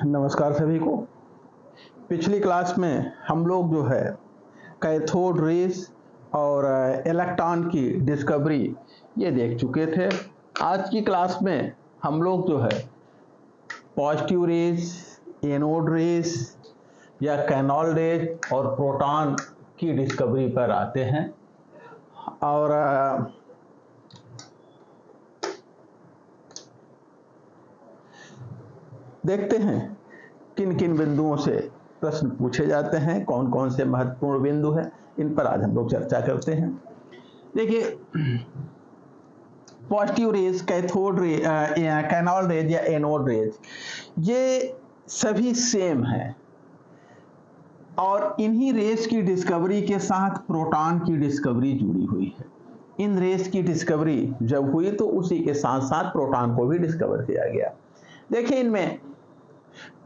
नमस्कार सभी को। पिछली क्लास में हम लोग जो है कैथोड रेज और इलेक्ट्रॉन की डिस्कवरी ये देख चुके थे। आज की क्लास में हम लोग जो है पॉजिटिव रेज, एनोड रेज या कैथोड रेज और प्रोटॉन की डिस्कवरी पर आते हैं और देखते हैं किन किन बिंदुओं से प्रश्न पूछे जाते हैं, कौन कौन से महत्वपूर्ण बिंदु हैं, इन पर आज हम लोग चर्चा करते हैं। देखिए, positive raise, cathode rays, cathode rays या एनोड रेज ये सभी सेम हैं और इन्हीं रेज की डिस्कवरी के साथ प्रोटॉन की डिस्कवरी जुड़ी हुई है। इन रेज की डिस्कवरी जब हुई तो उसी के साथ साथ प्रोटॉन को भी डिस्कवर किया गया। देखिए, इनमें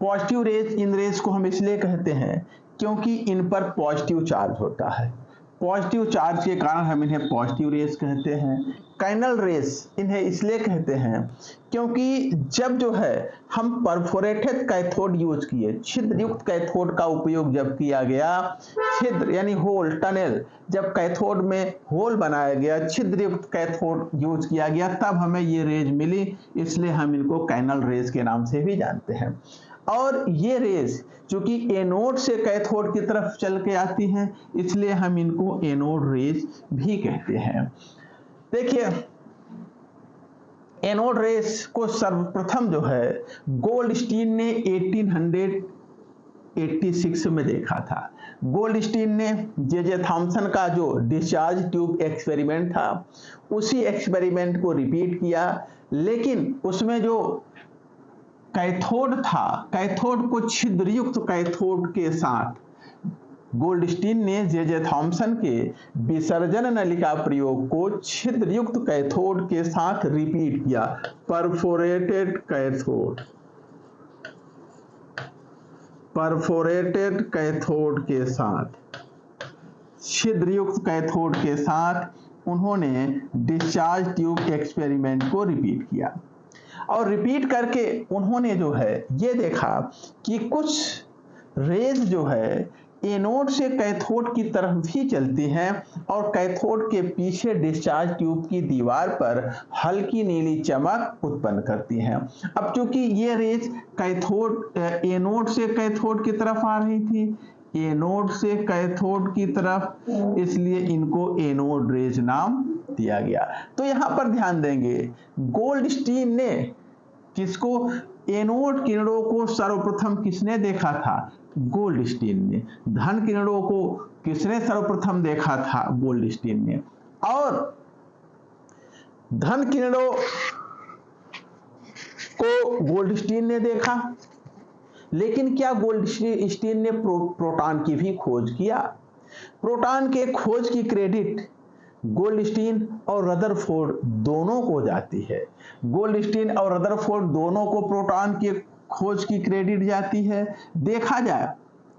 पॉजिटिव रेज, इन रेज को हम इसलिए कहते हैं क्योंकि इन पर पॉजिटिव चार्ज होता है। पॉजिटिव चार्ज के कारण हम इन्हें पॉजिटिव रेज कहते हैं। कैथोड रेज इन्हें इसलिए कहते हैं क्योंकि जब जो है हम परफोरेटेड कैथोड यूज किए, छिद्र युक्त कैथोड का उपयोग जब किया गया, छिद्र यानी होल, टनल, जब कैथोड में होल बनाया गया, छिद्र युक्त कैथोड यूज किया गया, तब हमें ये रेज मिली। इसलिए हम इनको कैथोड रेज के नाम से भी जानते हैं। और ये रेज चूंकि एनोड से कैथोड की तरफ चल के आती हैं, इसलिए हम इनको एनोड रेज भी कहते हैं। देखिए, एनोड रेज को सर्वप्रथम जो है गोल्डस्टीन ने 1886 में देखा था। गोल्डस्टीन ने जे थॉम्सन का जो डिस्चार्ज ट्यूब एक्सपेरिमेंट था, उसी एक्सपेरिमेंट को रिपीट किया, लेकिन उसमें जो कैथोड था, कैथोड को छिद्रयुक्त कैथोड के साथ गोल्डस्टीन ने जे थॉम्सन के विसर्जन नलिका प्रयोग को छिद्रयुक्त कैथोड के साथ रिपीट किया। परफोरेटेड कैथोड, परफोरेटेड कैथोड के साथ, छिद्रयुक्त कैथोड के साथ उन्होंने डिस्चार्ज ट्यूब एक्सपेरिमेंट को रिपीट किया और रिपीट करके उन्होंने जो है ये देखा कि कुछ रेज जो है एनोड से कैथोड की तरफ भी चलती हैं और कैथोड के पीछे डिस्चार्ज ट्यूब की दीवार पर हल्की नीली चमक उत्पन्न करती हैं। अब चूंकि ये रेज कैथोड, एनोड से कैथोड की तरफ आ रही थी, एनोड से कैथोड की तरफ, इसलिए इनको एनोड रेज नाम दिया गया। तो यहां पर ध्यान देंगे, गोल्डस्टीन ने किसको, एनोड किरणों को सर्वप्रथम किसने देखा था? गोल्डस्टीन ने। धन किरणों को किसने सर्वप्रथम देखा था? गोल्डस्टीन ने। और धन किरणों को गोल्डस्टीन ने देखा, लेकिन क्या गोल्डस्टीन ने प्रोटॉन की भी खोज किया? प्रोटॉन के खोज की क्रेडिट गोल्डस्टीन और रदरफोर्ड दोनों को जाती है। गोल्डस्टीन और रदरफोर्ड दोनों को प्रोटॉन की खोज की क्रेडिट जाती है। देखा जाए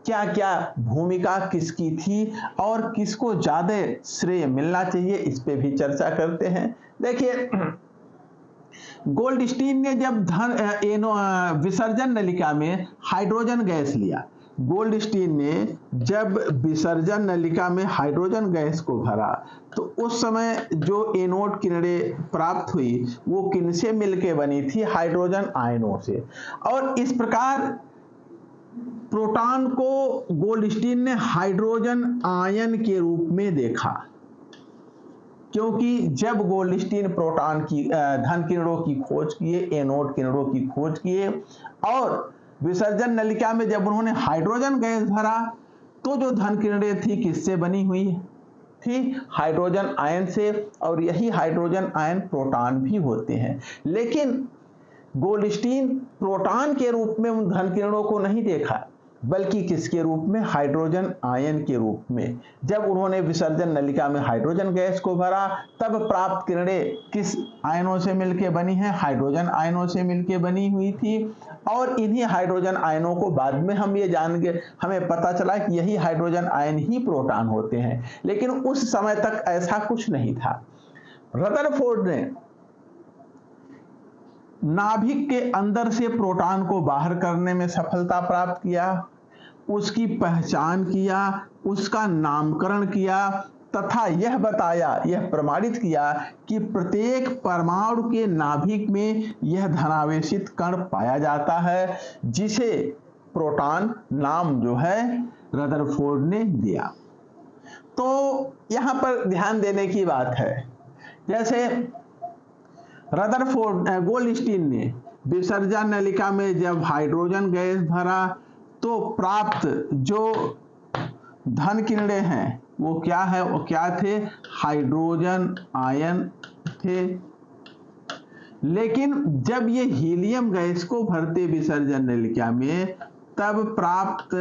क्या क्या भूमिका किसकी थी और किसको ज्यादा श्रेय मिलना चाहिए, इस पे भी चर्चा करते हैं। देखिए, गोल्डस्टीन ने जब विसर्जन नलिका में हाइड्रोजन गैस लिया, गोल्डस्टीन ने जब विसर्जन नलिका में हाइड्रोजन गैस को भरा, तो उस समय जो एनोड किरणें प्राप्त हुई वो किनसे मिलके बनी थी? हाइड्रोजन आयनों से। और इस प्रकार प्रोटॉन को गोल्डस्टीन ने हाइड्रोजन आयन के रूप में देखा, क्योंकि जब गोल्डस्टीन प्रोटॉन की, धन किरणों की खोज किए, एनोड किरणों की खोज किए और विसर्जन नलिका में जब उन्होंने हाइड्रोजन गैस भरा, तो जो धन किरणें थी किससे बनी हुई थी? हाइड्रोजन आयन से। और यही हाइड्रोजन आयन प्रोटॉन भी होते हैं। लेकिन गोल्डस्टीन प्रोटॉन के रूप में उन धन किरणों को नहीं देखा, बल्कि किसके रूप में? हाइड्रोजन आयन के रूप में। जब उन्होंने विसर्जन नलिका में हाइड्रोजन गैस को भरा, तब प्राप्त किरणें किस आयनों से मिलकर बनी हैं? हाइड्रोजन आयनों से मिलकर बनी हुई थी। और इन्हीं हाइड्रोजन आयनों को बाद में हम ये जान गए, हमें पता चला कि यही हाइड्रोजन आयन ही प्रोटॉन होते हैं, लेकिन उस समय तक ऐसा कुछ नहीं था। रदरफोर्ड ने नाभिक के अंदर से प्रोटॉन को बाहर करने में सफलता प्राप्त किया, उसकी पहचान किया, उसका नामकरण किया तथा यह बताया, यह प्रमाणित किया कि प्रत्येक परमाणु के नाभिक में यह धनावेशित कण पाया जाता है, जिसे प्रोटॉन नाम जो है रदरफोर्ड ने दिया। तो यहां पर ध्यान देने की बात है, जैसे रदरफोर्ड गोल्डस्टीन ने विसर्जन नलिका में जब हाइड्रोजन गैस भरा तो प्राप्त जो धन किरणें हैं वो क्या है, वो क्या थे, हाइड्रोजन आयन थे। लेकिन जब ये हीलियम गैस को भरते विसर्जन नलिका में तब प्राप्त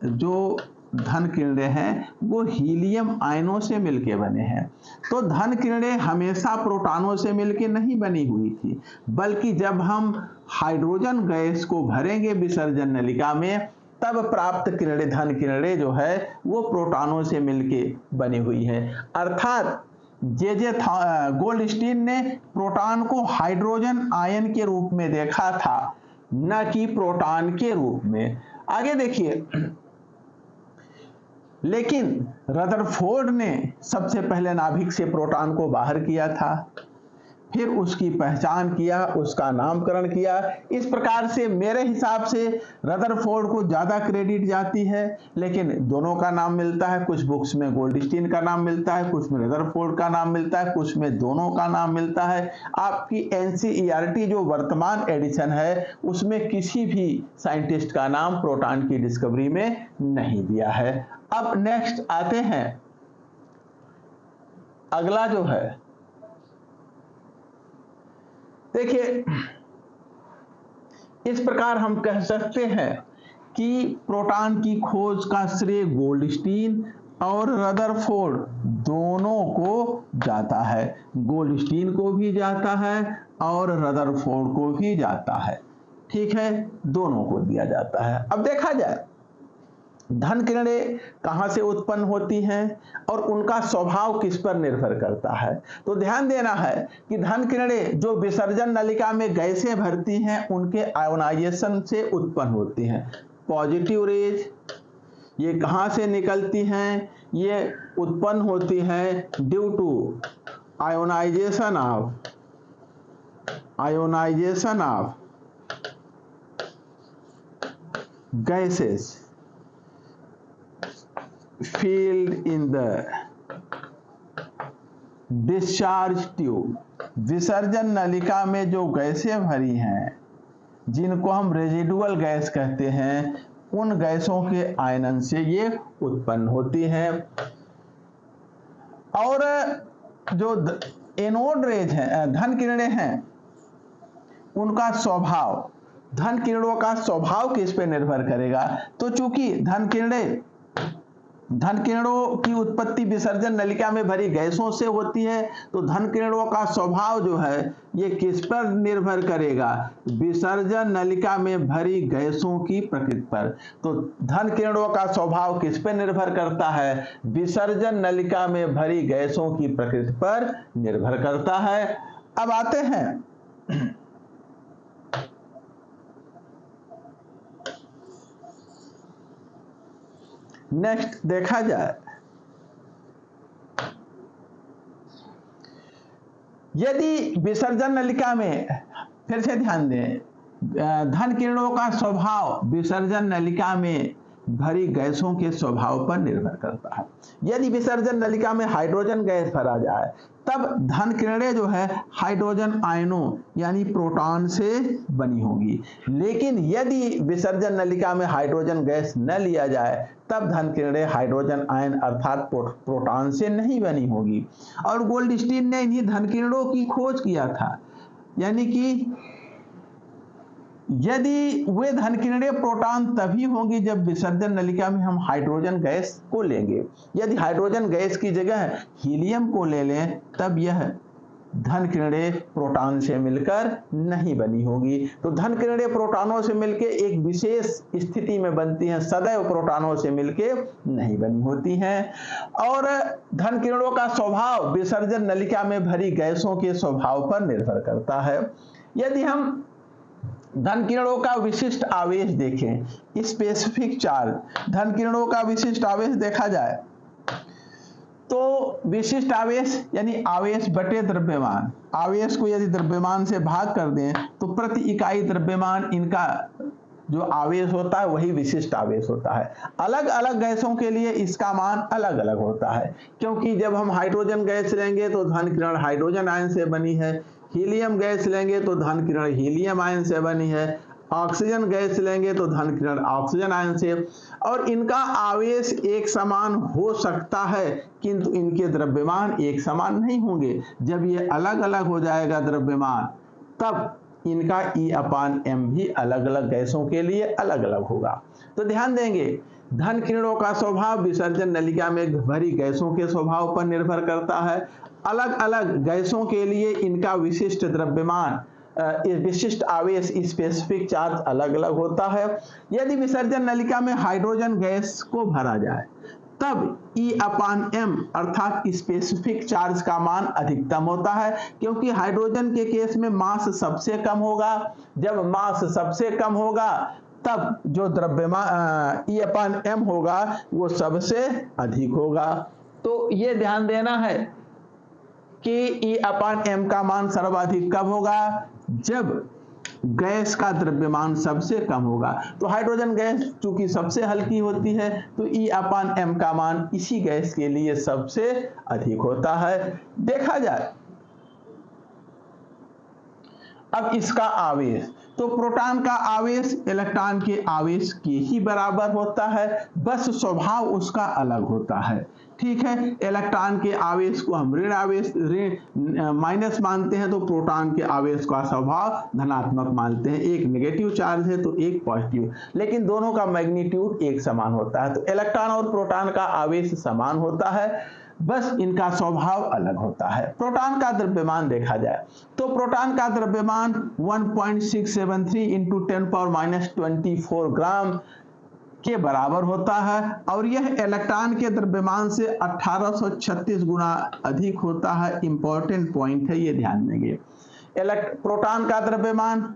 जो धन किरणें हैं वो हीलियम आयनों से मिलके बने हैं। तो धन किरणें हमेशा प्रोटॉनों से मिलके नहीं बनी हुई थी, बल्कि जब हम हाइड्रोजन गैस को भरेंगे विसर्जन नलिका में तब प्राप्त किरणें, धन किरणें जो है वो प्रोटॉनों से मिलके बनी हुई है। अर्थात जे गोल्डस्टीन ने प्रोटॉन को हाइड्रोजन आयन के रूप में देखा था, न कि प्रोटॉन के रूप में। आगे देखिए, लेकिन रदरफोर्ड ने सबसे पहले नाभिक से प्रोटॉन को बाहर किया था, फिर उसकी पहचान किया, उसका नामकरण किया। इस प्रकार से मेरे हिसाब से रदरफोर्ड को ज्यादा क्रेडिट जाती है, लेकिन दोनों का नाम मिलता है। कुछ बुक्स में गोल्डस्टीन का नाम मिलता है, कुछ में रदरफोर्ड का नाम मिलता है, कुछ में दोनों का नाम मिलता है। आपकी एनसीईआरटी जो वर्तमान एडिशन है उसमें किसी भी साइंटिस्ट का नाम प्रोटॉन की डिस्कवरी में नहीं दिया है। अब नेक्स्ट आते हैं, अगला जो है, देखिए इस प्रकार हम कह सकते हैं कि प्रोटॉन की खोज का श्रेय गोल्डस्टीन और रदरफोर्ड दोनों को जाता है। गोल्डस्टीन को भी जाता है और रदरफोर्ड को भी जाता है, ठीक है, दोनों को दिया जाता है। अब देखा जाए धन किरणें कहां से उत्पन्न होती हैं और उनका स्वभाव किस पर निर्भर करता है। तो ध्यान देना है कि धन किरणें जो विसर्जन नलिका में गैसें भरती हैं उनके आयोनाइजेशन से उत्पन्न होती हैं। पॉजिटिव रेज ये कहां से निकलती हैं, ये उत्पन्न होती हैं due to ionization of gases filled in the discharge tube. विसर्जन नलिका में जो गैसें भरी हैं जिनको हम रेजिडुअल गैस कहते हैं, उन गैसों के आयनन से ये उत्पन्न होती हैं। और जो एनोड रेज हैं, धन किरणें हैं, उनका स्वभाव, धन किरणों का स्वभाव किस पे निर्भर करेगा। तो चूंकि धन किरणों की उत्पत्ति विसर्जन नलिका में भरी गैसों से होती है, तो धन किरणों का स्वभाव जो है ये किस पर निर्भर करेगा, विसर्जन नलिका में भरी गैसों की प्रकृति पर। तो धन किरणों का स्वभाव किस पर निर्भर करता है, विसर्जन नलिका में भरी गैसों की प्रकृति पर निर्भर करता है। अब आते हैं नेक्स्ट, देखा जाए यदि विसर्जन नलिका में, फिर से ध्यान दें, धन किरणों का स्वभाव विसर्जन नलिका में भरी गैसों के स्वभाव पर निर्भर करता है। यदि विसर्जन नलिका में हाइड्रोजन गैस भरा जाए तब धन किरणें जो है हाइड्रोजन आयनों यानी प्रोटॉन से बनी होगी। लेकिन यदि विसर्जन नलिका में हाइड्रोजन गैस न लिया जाए तब धन किरणें हाइड्रोजन आयन अर्थात प्रोटॉन से नहीं बनी होगी। और गोल्डस्टीन ने इन्हीं धन किरणों की खोज किया था, यानी कि यदि वे धन किरणें प्रोटॉन तभी होंगी जब विसर्जन नलिका में हम हाइड्रोजन गैस को लेंगे। यदि हाइड्रोजन गैस की जगह हीलियम को ले लें तब यह धन किरणें प्रोटॉन से मिलकर नहीं बनी होगी। तो धन किरणें प्रोटॉनों से मिलकर एक विशेष स्थिति में बनती हैं, सदैव प्रोटॉनों से मिलकर नहीं बनी होती हैं। और धन किरणों का स्वभाव विसर्जन नलिका में भरी गैसों के स्वभाव पर निर्भर करता है। यदि हम धन किरणों का विशिष्ट आवेश देखें, स्पेसिफिक चार्ज, धन किरणों का विशिष्ट आवेश देखा जाए तो विशिष्ट आवेश यानी आवेश बटे द्रव्यमान, आवेश को यदि द्रव्यमान से भाग कर दें तो प्रति इकाई द्रव्यमान इनका जो आवेश होता है वही विशिष्ट आवेश होता है। अलग अलग गैसों के लिए इसका मान अलग अलग होता है, क्योंकि जब हम हाइड्रोजन गैस लेंगे तो धन किरण हाइड्रोजन आयन से बनी है, हीलियम गैस लेंगे तो धन किरण हीलियम आयन से बनी है, ऑक्सीजन गैस लेंगे तो धन किरण ऑक्सीजन आयन से, और इनका आवेश एक समान हो सकता है किंतु इनके द्रव्यमान एक समान नहीं होंगे। जब ये अलग अलग हो जाएगा द्रव्यमान तब इनका E/m भी अलग अलग गैसों के लिए अलग अलग होगा। तो ध्यान देंगे, धन किरणों का स्वभाव विसर्जन नलिका में भरी गैसों के स्वभाव पर निर्भर करता है। अलग अलग गैसों के लिए इनका विशिष्ट द्रव्यमान, विशिष्ट आवेश, स्पेसिफिक चार्ज अलग अलग होता है। यदि विसर्जन नलिका में हाइड्रोजन गैस को भरा जाए तब E/m अर्थात स्पेसिफिक चार्ज का मान अधिकतम होता है, क्योंकि हाइड्रोजन के केस में मास सबसे कम होगा। जब मास सबसे कम होगा तब जो द्रव्यमान E/m होगा वो सबसे अधिक होगा। तो ये ध्यान देना है कि E/m का मान सर्वाधिक कब होगा, जब गैस का द्रव्यमान सबसे कम होगा। तो हाइड्रोजन गैस चूंकि सबसे हल्की होती है तो E/m का मान इसी गैस के लिए सबसे अधिक होता है। देखा जाए अब इसका आवेश, तो प्रोटॉन का आवेश इलेक्ट्रॉन के आवेश के ही बराबर होता है, बस स्वभाव उसका अलग होता है। ठीक है, इलेक्ट्रॉन के आवेश को हम ऋण आवेश माइनस मानते हैं तो प्रोटॉन के आवेश का स्वभाव धनात्मक मानते हैं। एक नेगेटिव चार्ज है तो एक पॉजिटिव, लेकिन दोनों का मैग्नीट्यूड एक समान होता है। तो इलेक्ट्रॉन और प्रोटॉन का आवेश समान होता है, बस इनका स्वभाव अलग होता है। प्रोटॉन का द्रव्यमान देखा जाए तो प्रोटॉन का द्रव्यमान 1.673 इंटू 10⁻24 ग्राम के बराबर होता है, और यह इलेक्ट्रॉन के द्रव्यमान से 1836 गुना अधिक होता है। इंपॉर्टेंट पॉइंट है, ये ध्यान देंगे। प्रोटॉन का द्रव्यमान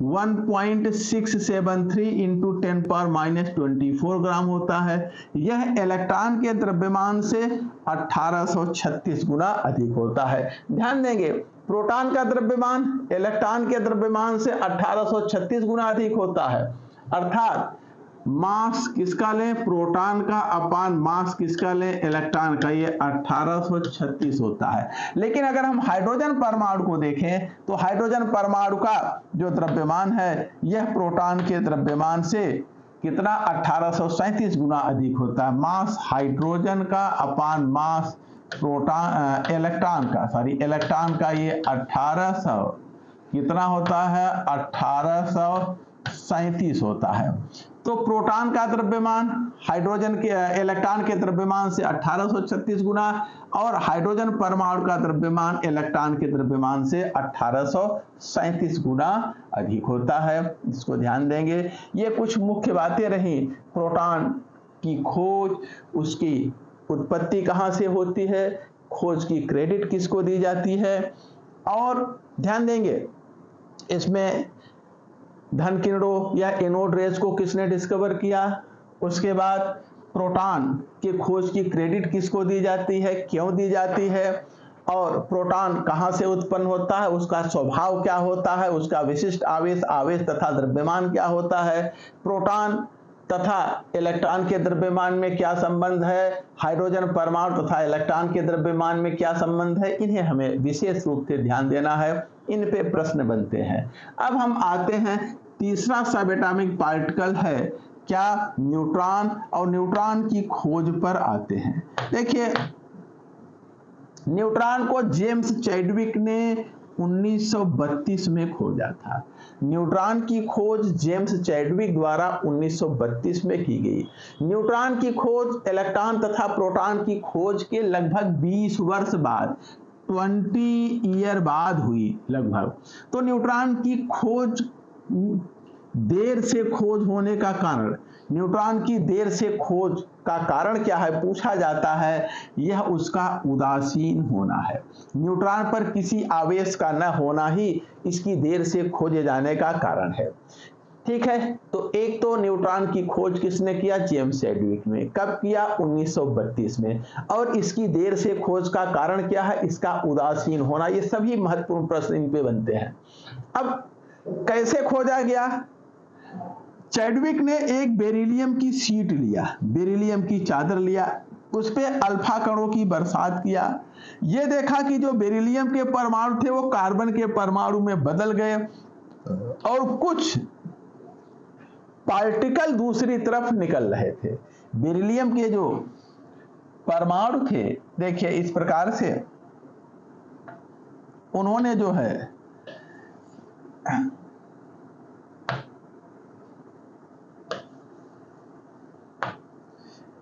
1.673 इंटू 10⁻24 ग्राम होता है। यह इलेक्ट्रॉन के द्रव्यमान से 1836 गुना अधिक होता है। ध्यान देंगे, प्रोटॉन का द्रव्यमान इलेक्ट्रॉन के द्रव्यमान से 1836 गुना अधिक होता है, अर्थात मास किसका लें, प्रोटॉन का अपान मास किसका लें, इलेक्ट्रॉन का, ये 1836 होता है। लेकिन अगर हम हाइड्रोजन परमाणु को देखें तो हाइड्रोजन परमाणु का जो द्रव्यमान है यह प्रोटॉन के द्रव्यमान से कितना 1837 गुना अधिक होता है। मास हाइड्रोजन का अपान मास प्रोटॉन इलेक्ट्रॉन का ये 1800 कितना होता है, 1837 होता है। तो प्रोटॉन का द्रव्यमान हाइड्रोजन के इलेक्ट्रॉन के द्रव्यमान से 1836 गुना और हाइड्रोजन परमाणु का द्रव्यमान इलेक्ट्रॉन के द्रव्यमान से 1837 गुना अधिक होता है। इसको ध्यान देंगे। ये कुछ मुख्य बातें रही, प्रोटॉन की खोज, उसकी उत्पत्ति कहाँ से होती है, खोज की क्रेडिट किसको दी जाती है, और ध्यान देंगे इसमें धन किरणों या एनोड रेज को किसने डिस्कवर किया, उसके बाद प्रोटॉन की खोज की क्रेडिट किसको दी जाती है, क्यों दी जाती है, और प्रोटॉन कहाँ से उत्पन्न होता है, उसका स्वभाव क्या होता है, उसका विशिष्ट आवेश तथा द्रव्यमान क्या होता है, प्रोटॉन तथा इलेक्ट्रॉन के द्रव्यमान में क्या संबंध है, हाइड्रोजन परमाणु तथा इलेक्ट्रॉन के द्रव्यमान में क्या संबंध है, इन्हें हमें विशेष रूप से ध्यान देना है, इन पे प्रश्न बनते हैं। अब हम आते हैं तीसरा सब एटॉमिक पार्टिकल है क्या, न्यूट्रॉन, और न्यूट्रॉन की खोज पर आते हैं। देखिए, न्यूट्रॉन को जेम्स चैडविक ने 1932 में खोजा था। न्यूट्रॉन की खोज जेम्स चैडविक द्वारा 1932 में की गई। न्यूट्रॉन की खोज इलेक्ट्रॉन तथा प्रोटॉन की खोज के लगभग 20 वर्ष बाद, 20 ईयर बाद हुई लगभग। तो न्यूट्रॉन की खोज देर से खोज होने का कारण, न्यूट्रॉन की देर से खोज का कारण क्या है पूछा जाता है, यह उसका उदासीन होना है। न्यूट्रॉन पर किसी आवेश का न होना ही इसकी देर से खोजे जाने का कारण है। ठीक है, तो एक तो न्यूट्रॉन की खोज किसने किया, जेम्स चैडविक ने। कब किया, 1932 में। और इसकी देर से खोज का कारण क्या है, इसका उदासीन होना। ये सभी महत्वपूर्ण प्रश्न इन पे बनते हैं। अब कैसे खोजा गया, चैडविक ने एक बेरिलियम की शीट लिया, बेरिलियम की चादर लिया, उस पे अल्फा कणों की बरसात किया। ये देखा कि जो बेरिलियम के परमाणु थे वो कार्बन के परमाणु में बदल गए और कुछ पार्टिकल दूसरी तरफ निकल रहे थे। बेरिलियम के जो परमाणु थे, देखिए इस प्रकार से उन्होंने जो है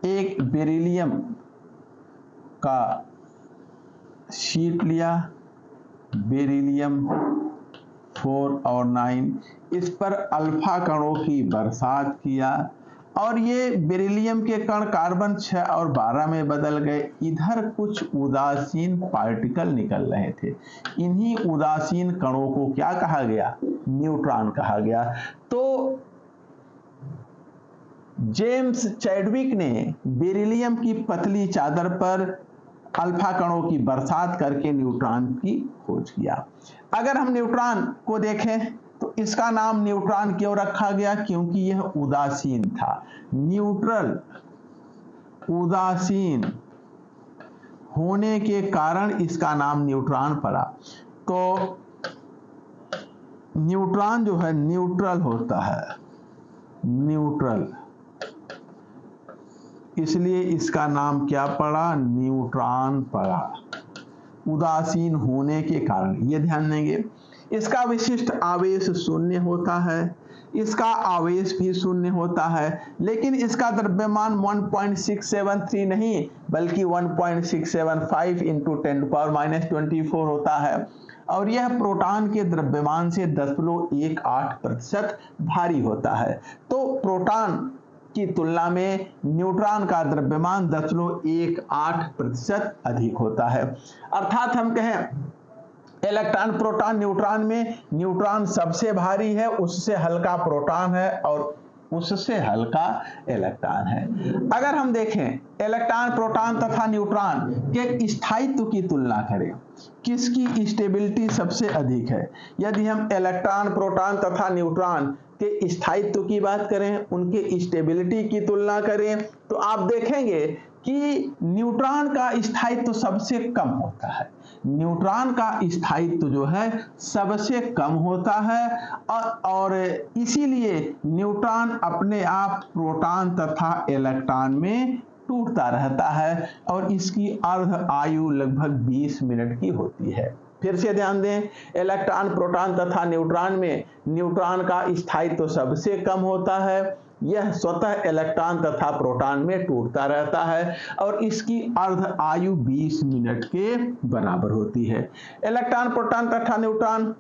एक बेरिलियम का शीट लिया, बेरिलियम 4 और 9, इस पर अल्फा कणों की बरसात किया और ये बेरिलियम के कण कार्बन 6 और 12 में बदल गए। इधर कुछ उदासीन पार्टिकल निकल रहे थे। इन्हीं उदासीन कणों को क्या कहा गया, न्यूट्रॉन कहा गया। तो जेम्स चैडविक ने बेरिलियम की पतली चादर पर अल्फा कणों की बरसात करके न्यूट्रॉन की खोज किया। अगर हम न्यूट्रॉन को देखें तो इसका नाम न्यूट्रॉन क्यों रखा गया, क्योंकि यह उदासीन था। न्यूट्रल, उदासीन होने के कारण इसका नाम न्यूट्रॉन पड़ा। तो न्यूट्रॉन जो है न्यूट्रल होता है, न्यूट्रल, इसलिए इसका नाम क्या पड़ा, न्यूट्रॉन पड़ा, उदासीन होने के कारण। ये ध्यान देंगे। इसका विशिष्ट आवेश शून्य होता है, इसका आवेश भी शून्य होता है, लेकिन इसका द्रव्यमान 1.673 नहीं बल्कि 1.675 × 10⁻⁻24 होता है और यह प्रोटॉन के द्रव्यमान से 10.18% भारी होता है। तो प्रोटॉन की तुलना में न्यूट्रॉन का द्रव्यमान 10.18% अधिक होता है। अर्थात हम कहें इलेक्ट्रॉन, प्रोटॉन, न्यूट्रॉन में न्यूट्रॉन सबसे भारी है, उससे हल्का प्रोटॉन है और उससे हल्का इलेक्ट्रॉन है। अगर हम देखें इलेक्ट्रॉन, प्रोटॉन तथा न्यूट्रॉन के स्थायित्व की तुलना करें, किसकी स्टेबिलिटी सबसे अधिक है। यदि हम इलेक्ट्रॉन, प्रोटॉन तथा न्यूट्रॉन के स्थायित्व की बात करें, उनके स्टेबिलिटी की तुलना करें, तो आप देखेंगे कि न्यूट्रॉन का स्थायित्व सबसे कम होता है। न्यूट्रॉन का स्थायित्व जो है सबसे कम होता है और इसीलिए न्यूट्रॉन अपने आप प्रोटॉन तथा इलेक्ट्रॉन में टूटता रहता है और इसकी अर्ध आयु लगभग 20 मिनट की होती है। फिर से ध्यान दें, इलेक्ट्रॉन, प्रोटॉन तथा न्यूट्रॉन में न्यूट्रॉन का स्थायित्व सबसे कम होता है। यह स्वतः इलेक्ट्रॉन तथा प्रोटॉन में टूटता रहता है और इसकी अर्ध आयु 20 मिनट के बराबर होती है। इलेक्ट्रॉन, प्रोटॉन तथा न्यूट्रॉन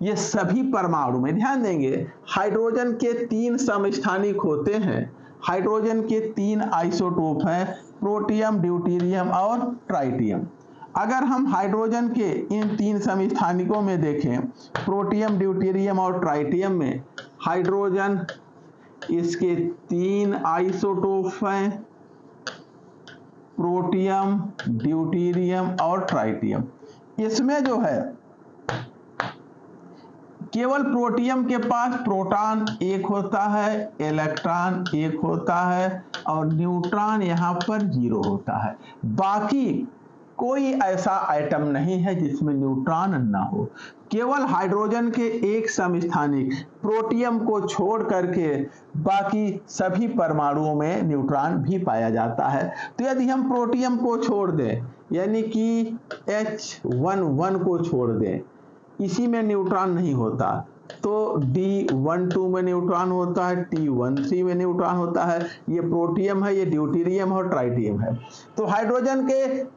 ये सभी परमाणु में, ध्यान देंगे, हाइड्रोजन के 3 समस्थानिक होते हैं। हाइड्रोजन के 3 आइसोटोप हैं, प्रोटियम, ड्यूटेरियम और ट्राइटियम। अगर हम हाइड्रोजन के इन 3 समस्थानिकों में देखें, प्रोटियम, ड्यूटेरियम और ट्राइटियम में हाइड्रोजन, इसके 3 आइसोटोप हैं, प्रोटियम, ड्यूटेरियम और ट्राइटियम। इसमें जो है केवल प्रोटियम के पास प्रोटॉन 1 होता है, इलेक्ट्रॉन 1 होता है और न्यूट्रॉन यहां पर 0 होता है। बाकी कोई ऐसा आइटम नहीं है जिसमें न्यूट्रॉन ना हो। केवल हाइड्रोजन के एक समस्थानिक प्रोटियम को छोड़ करके बाकी सभी परमाणुओं में न्यूट्रॉन भी पाया जाता है। तो यदि हम प्रोटियम को छोड़ दें, यानी कि H11 को छोड़ दें, इसी में न्यूट्रॉन नहीं होता, तो D12 में न्यूट्रॉन होता है, T13 में न्यूट्रॉन होता है। ये प्रोटियम है, ये ड्यूटेरियम और ट्राइटियम है। तो हाइड्रोजन के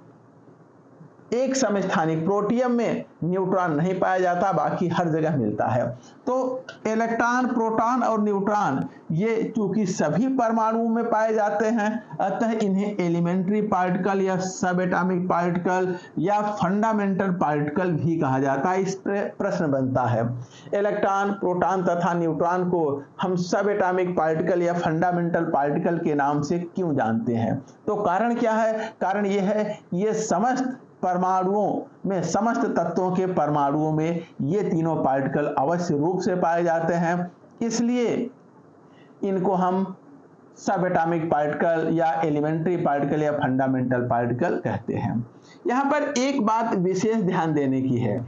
एक समस्थानिक, प्रोटियम में न्यूट्रॉन नहीं पाया जाता, बाकी हर जगह मिलता है। तो इलेक्ट्रॉन, प्रोटॉन और न्यूट्रॉन ये चूंकि सभी परमाणुओं में पाए जाते हैं, अतः इन्हें एलिमेंट्री पार्टिकल या सब एटॉमिक पार्टिकल या फंडामेंटल पार्टिकल भी कहा जाता है। इस पर प्रश्न बनता है, इलेक्ट्रॉन, प्रोटॉन तथा न्यूट्रॉन को हम सब एटॉमिक पार्टिकल या फंडामेंटल पार्टिकल के नाम से क्यों जानते हैं? तो कारण क्या है? कारण यह है, ये समस्त परमाणुओं में, समस्त तत्वों के परमाणुओं में ये तीनों पार्टिकल अवश्य रूप से पाए जाते हैं, इसलिए इनको हम सब एटॉमिक पार्टिकल या एलिमेंट्री पार्टिकल या फंडामेंटल पार्टिकल कहते हैं। यहां पर एक बात विशेष ध्यान देने की है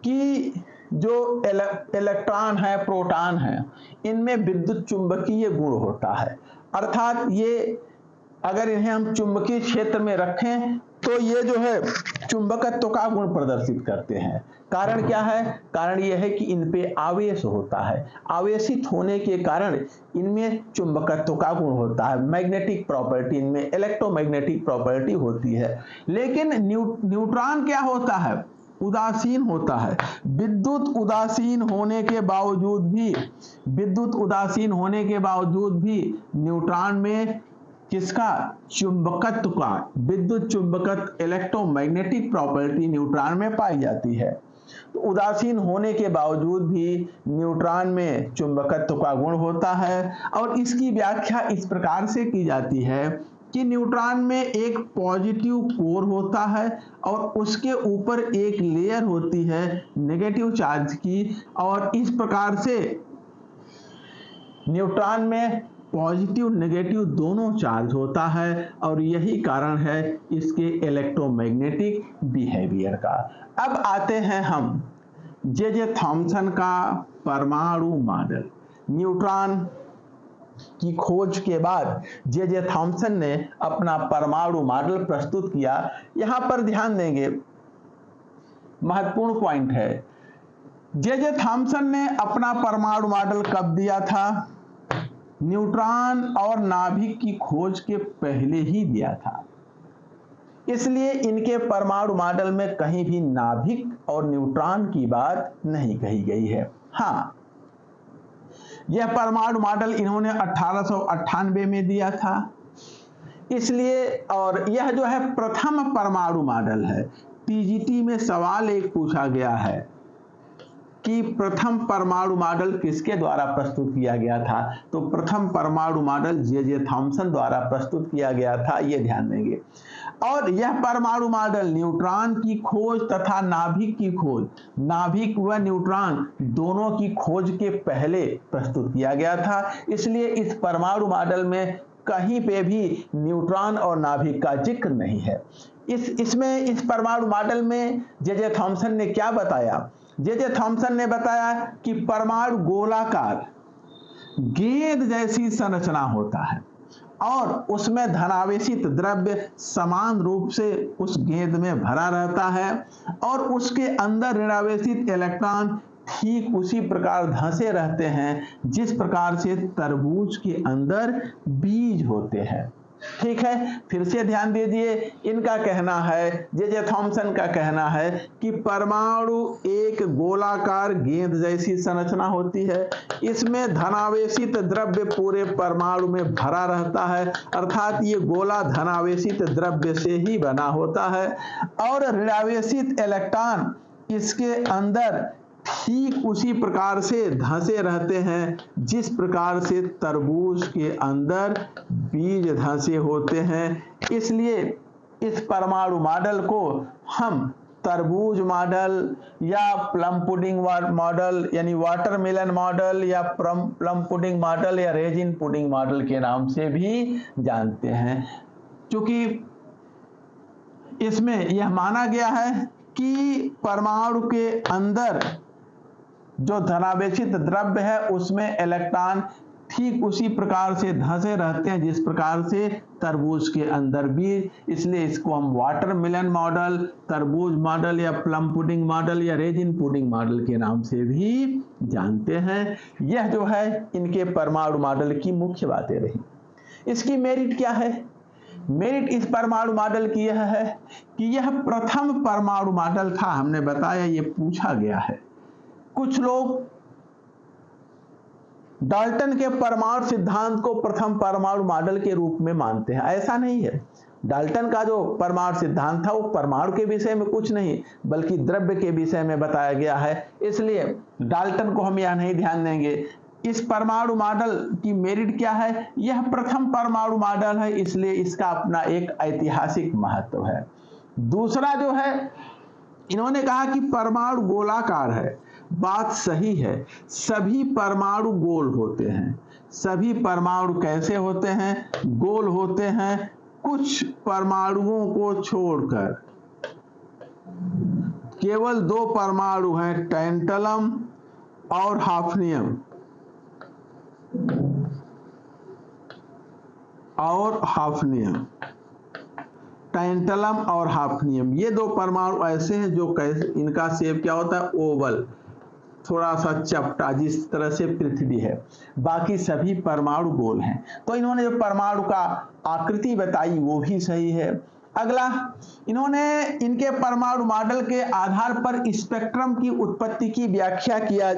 कि जो इलेक्ट्रॉन है, प्रोटॉन है, इनमें विद्युत चुंबकीय गुण होता है, अर्थात ये अगर इन्हें हम चुंबकीय क्षेत्र में रखें तो ये जो है चुंबकत्व का गुण प्रदर्शित करते हैं। कारण क्या है? कारण यह है कि इन पे आवेश होता है, आवेशित होने के कारण इनमें चुंबकत्व का गुण होता है, मैग्नेटिक प्रॉपर्टी, इनमें इलेक्ट्रोमैग्नेटिक प्रॉपर्टी होती है। लेकिन न्यूट्रॉन क्या होता है? उदासीन होता है। विद्युत उदासीन होने के बावजूद भी न्यूट्रॉन में किसका? चुंबकत्व का, विद्युत चुंबकत्व, इलेक्ट्रोमैग्नेटिक प्रॉपर्टी न्यूट्रॉन में पाई जाती है। तो उदासीन होने के बावजूद भी न्यूट्रॉन में चुंबकत्व का गुण होता है, और इसकी व्याख्या इस प्रकार से की जाती है कि न्यूट्रॉन में एक पॉजिटिव कोर होता है और उसके ऊपर एक लेयर होती है नेगेटिव चार्ज की, और इस प्रकार से न्यूट्रॉन में पॉजिटिव नेगेटिव दोनों चार्ज होता है, और यही कारण है इसके इलेक्ट्रोमैग्नेटिक बिहेवियर का। अब आते हैं हम जे थॉमसन का परमाणु मॉडल। न्यूट्रॉन की खोज के बाद जे थॉमसन ने अपना परमाणु मॉडल प्रस्तुत किया। यहां पर ध्यान देंगे, महत्वपूर्ण पॉइंट है, जे थॉमसन ने अपना परमाणु मॉडल कब दिया था? न्यूट्रॉन और नाभिक की खोज के पहले ही दिया था, इसलिए इनके परमाणु मॉडल में कहीं भी नाभिक और न्यूट्रॉन की बात नहीं कही गई है। हाँ, यह परमाणु मॉडल इन्होंने 1898 में दिया था, इसलिए, और यह जो है प्रथम परमाणु मॉडल है। टीजीटी में सवाल एक पूछा गया है कि प्रथम परमाणु मॉडल किसके द्वारा प्रस्तुत किया गया था? तो प्रथम परमाणु मॉडल जे थॉमसन द्वारा प्रस्तुत किया गया था, ये ध्यान देंगे। और यह परमाणु मॉडल न्यूट्रॉन की खोज तथा नाभिक की खोज, नाभिक व न्यूट्रॉन दोनों की खोज के पहले प्रस्तुत किया गया था, इसलिए इस परमाणु मॉडल में कहीं पे भी न्यूट्रॉन और नाभिक का जिक्र नहीं है। इस परमाणु मॉडल में जे थॉमसन ने क्या बताया? जे थॉमसन ने बताया कि परमाणु गोलाकार गेंद जैसी संरचना होता है और उसमें धनावेशित द्रव्य समान रूप से उस गेंद में भरा रहता है, और उसके अंदर ऋणावेशित इलेक्ट्रॉन ठीक उसी प्रकार धंसे रहते हैं जिस प्रकार से तरबूज के अंदर बीज होते हैं। ठीक है, फिर से ध्यान दीजिए, इनका कहना है, जे थॉमसन का कहना है कि परमाणु एक गोलाकार गेंद जैसी संरचना होती है, इसमें धनावेशित द्रव्य पूरे परमाणु में भरा रहता है, अर्थात ये गोला धनावेशित द्रव्य से ही बना होता है, और ऋणावेशित इलेक्ट्रॉन इसके अंदर ठीक उसी प्रकार से धंसे रहते हैं जिस प्रकार से तरबूज के अंदर बीज धंसे होते हैं। इसलिए इस परमाणु मॉडल को हम तरबूज मॉडल या प्लम पुडिंग मॉडल यानी वाटरमेलन मॉडल या प्लम पुडिंग मॉडल या रेजिन पुडिंग मॉडल के नाम से भी जानते हैं, क्योंकि इसमें यह माना गया है कि परमाणु के अंदर जो धनावेशित द्रव्य है उसमें इलेक्ट्रॉन ठीक उसी प्रकार से धंसे रहते हैं जिस प्रकार से तरबूज के अंदर भी, इसलिए इसको हम वाटरमेलन मॉडल, तरबूज मॉडल या प्लम पुडिंग मॉडल या रेजिन पुडिंग मॉडल के नाम से भी जानते हैं। यह जो है इनके परमाणु मॉडल की मुख्य बातें रही। इसकी मेरिट क्या है मेरिट इस परमाणु मॉडल की यह है कि यह प्रथम परमाणु मॉडल था। हमने बताया, ये पूछा गया है। कुछ लोग डाल्टन के परमाणु सिद्धांत को प्रथम परमाणु मॉडल के रूप में मानते हैं। ऐसा नहीं है। डाल्टन का जो परमाणु सिद्धांत था वो परमाणु के विषय में कुछ नहीं बल्कि द्रव्य के विषय में बताया गया है, इसलिए डाल्टन को हम यह नहीं ध्यान देंगे। इस परमाणु मॉडल की मेरिट क्या है? यह प्रथम परमाणु मॉडल है, इसलिए इसका अपना एक ऐतिहासिक महत्व है। दूसरा जो है, इन्होंने कहा कि परमाणु गोलाकार है। बात सही है, सभी परमाणु गोल होते हैं। सभी परमाणु कैसे होते हैं? गोल होते हैं, कुछ परमाणुओं को छोड़कर। केवल दो परमाणु हैं, टैंटलम और हाफनियम टैंटलम और हाफनियम, ये दो परमाणु ऐसे हैं जो इनका शेप क्या होता है? ओवल, थोड़ा सा चपटा, जिस तरह से पृथ्वी है। बाकी सभी परमाणु गोल हैं। तो इन्होंने जो परमाणु का आकृति बताई वो भी सही है। अगला, इन्होंने इनके परमाणु मॉडल के आधार पर स्पेक्ट्रम की उत्पत्ति की व्याख्या किया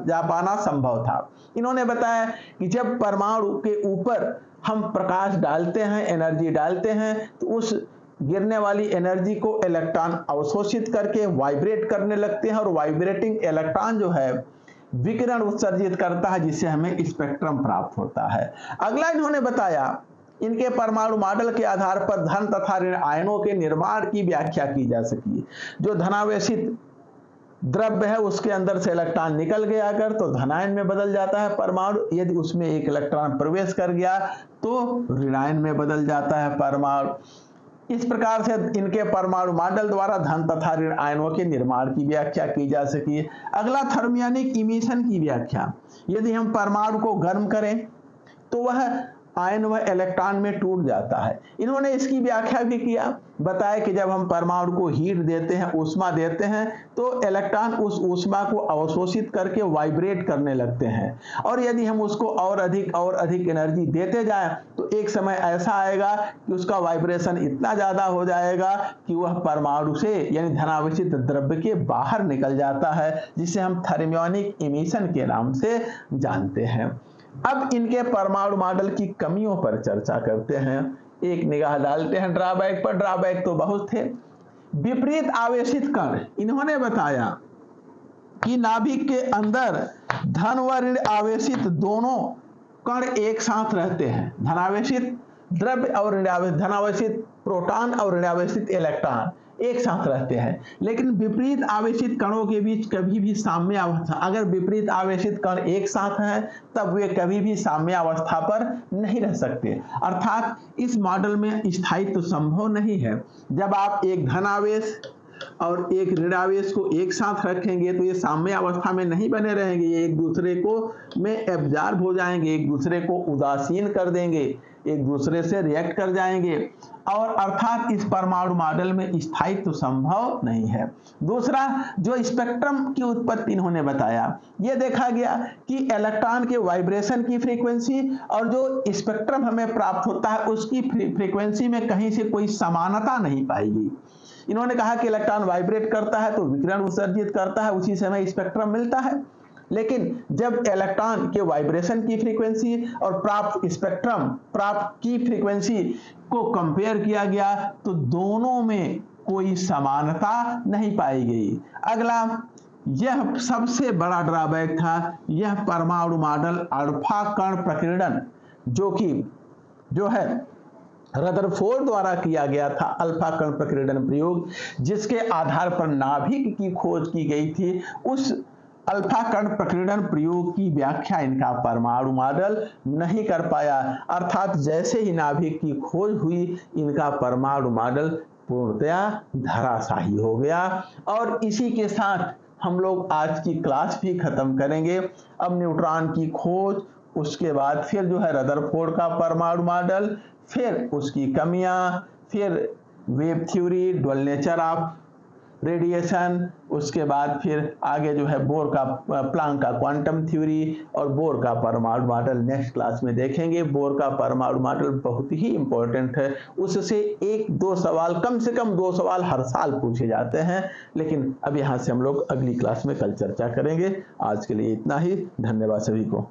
जा पाना संभव था। इन्होंने बताया कि जब परमाणु के ऊपर हम प्रकाश डालते हैं, एनर्जी डालते हैं, तो उस गिरने वाली एनर्जी को इलेक्ट्रॉन अवशोषित करके वाइब्रेट करने लगते हैं और वाइब्रेटिंग इलेक्ट्रॉन जो है विकिरण उत्सर्जित करता है, जिससे हमें स्पेक्ट्रम प्राप्त होता है। अगला इन्होंने बताया, इनके परमाणु मॉडल के आधार पर धन तथा ऋण आयनों के निर्माण की व्याख्या की जा सकी है। जो धनावेशित द्रव्य है उसके अंदर से इलेक्ट्रॉन निकल गया अगर, तो धनायन में बदल जाता है परमाणु। यदि उसमें एक इलेक्ट्रॉन प्रवेश कर गया तो ऋणायन में बदल जाता है परमाणु। इस प्रकार से इनके परमाणु मॉडल द्वारा धन तथा ऋण आयनों के निर्माण की व्याख्या की जा सकी है। अगला, थर्मियोनिक इमिशन की व्याख्या। यदि हम परमाणु को गर्म करें तो वह आयन व इलेक्ट्रॉन में टूट जाता है। इन्होंने इसकी व्याख्या भी किया, बताया कि जब हम परमाणु को हीट देते हैं, ऊष्मा देते हैं, तो इलेक्ट्रॉन उस ऊष्मा को अवशोषित करके वाइब्रेट करने लगते हैं, और यदि हम उसको और अधिक एनर्जी देते जाएं तो एक समय ऐसा आएगा कि उसका वाइब्रेशन इतना ज़्यादा हो जाएगा कि वह परमाणु से यानी धनावेशित द्रव्य के बाहर निकल जाता है, जिसे हम थर्मियोनिक इमिशन के नाम से जानते हैं। अब इनके परमाणु मॉडल की कमियों पर चर्चा करते हैं, एक निगाह डालते हैं ड्रॉबैक पर। ड्रॉबैक तो बहुत थे। विपरीत आवेशित कण, इन्होंने बताया कि नाभिक के अंदर धन व ऋण आवेशित दोनों कण एक साथ रहते हैं। धनावेशित द्रव्य और धनावेशित प्रोटॉन और ऋणावेशित इलेक्ट्रॉन एक साथ रहते हैं, लेकिन विपरीत आवेशित कणों के बीच कभी भी साम्य अवस्था, अगर विपरीत आवेशित कण एक साथ हैं तब वे कभी भी साम्य अवस्था पर नहीं रह सकते। अर्थात इस मॉडल में स्थायित्व संभव नहीं है। जब आप एक धनावेश और एक ऋणावेश को एक साथ रखेंगे तो ये साम्य अवस्था में नहीं बने रहेंगे, ये एक दूसरे को में एब्जॉर्ब हो जाएंगे, एक दूसरे को उदासीन कर देंगे, एक दूसरे से रिएक्ट कर जाएंगे, और अर्थात इस परमाणु मॉडल में स्थायित्व संभव नहीं है। दूसरा, जो स्पेक्ट्रम की उत्पत्ति इन्होंने बताया, ये देखा गया कि इलेक्ट्रॉन के वाइब्रेशन की फ्रीक्वेंसी और जो स्पेक्ट्रम हमें प्राप्त होता है उसकी फ्रीक्वेंसी में कहीं से कोई समानता नहीं पाई गई। इन्होंने कहा कि इलेक्ट्रॉन वाइब्रेट करता है तो विकिरण उत्सर्जित करता है, उसी समय स्पेक्ट्रम मिलता है, लेकिन जब इलेक्ट्रॉन के वाइब्रेशन की फ्रीक्वेंसी और प्राप्त की फ्रीक्वेंसी को कंपेयर किया गया तो दोनों में कोई समानता नहीं पाई गई। अगला, यह सबसे बड़ा ड्रॉबैक था, यह परमाणु मॉडल अल्फा कण प्रकीर्णन जो है रदरफोर्ड द्वारा किया गया था, अल्फा कण प्रकीर्णन प्रयोग, जिसके आधार पर नाभिक की खोज की गई थी, उस अल्फा कण प्रकीर्णन प्रयोग की व्याख्या इनका परमाणु मॉडल नहीं कर पाया। अर्थात जैसे ही नाभिक की खोज हुई इनका परमाणु मॉडल पूर्णतया धराशायी हो गया। और इसी के साथ हम लोग आज की क्लास भी खत्म करेंगे। अब न्यूट्रॉन की खोज, उसके बाद फिर जो है रदरफोर्ड का परमाणु मॉडल, फिर उसकी कमियां, फिर wave theory, dual nature of radiation, उसके बाद फिर आगे जो है बोर का प्लांक का क्वांटम थ्योरी और बोर का परमाणु मॉडल नेक्स्ट क्लास में देखेंगे। बोर का परमाणु मॉडल बहुत ही इंपॉर्टेंट है, उससे 1-2 सवाल, कम से कम 2 सवाल हर साल पूछे जाते हैं। लेकिन अब यहाँ से हम लोग अगली क्लास में कल चर्चा करेंगे। आज के लिए इतना ही, धन्यवाद सभी को।